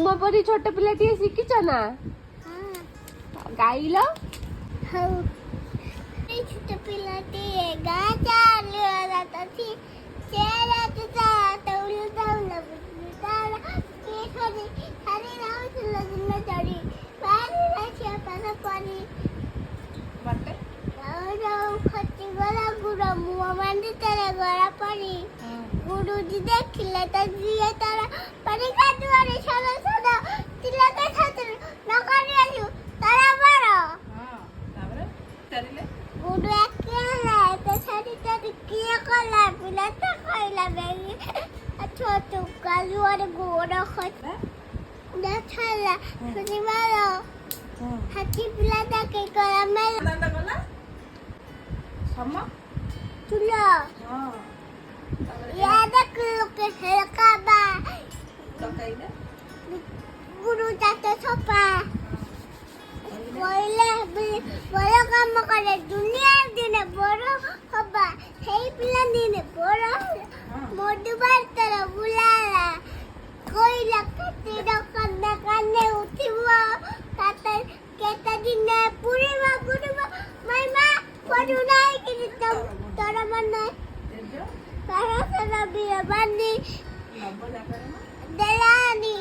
ମୋ ପରି ଛୋଟ ପିଲାଟିଏ ଶିଖିଛ ନା? ଗାଇଲ? ହଉ ଛୋଟ ପିଲାଟିଏ ଗାଁ ଚାଲିଗଲା ତ ସେ ରାତି ତଉଳି ତଉଲ ତାର କିଏ ଖରି ଖାଲି ରହୁଥିଲା ଦିନ ଚଢ଼ି ପାରି ରାଖିଆ ପାର ପରି ଖଟିଗଲା ଗୁଡ଼ ମୁହଁ ମାଣ୍ଡି ତାର ଗଳା ପଡ଼ି ଗୁରୁଜି ଦେଖିଲେ ତ ଯିଏ ତାର ପାଣି କାଦୁଆରେ ସର ସର ଥିଲା ତ ଛାତରେ ନ କରି ଆସିବୁ ତାର ବର ଗୁରୁ ଏକେଲା ତ ଛାଡ଼ି ତାରି କିଏ କଲା ପିଲା ତ କହିଲା ବେଗି ଛୋଟ କାଲୁଆରେ ଗୋଡ଼ ଖଟା ଦେଖଲା ଶୁଣିବାର ହାତୀ ପିଲା ତାକେ କଲା ମେଲା তুলো ইয়াদা লোকে হেলকাবা গুরু চাতে ছপা বইলে বড় কাম করে দুনিয়ার দিনে বড় হবা সেই পিলা দিনে বড় মধুবার তর বুলালা কইলা কাতে দোকানে কানে উঠিব তাতে কেটা দিনে পুরিবা গুরুবা মাইমা পড়ু নাই কিন্তু তোরা মানে তারা সারা বিয়ে বানি দেলানি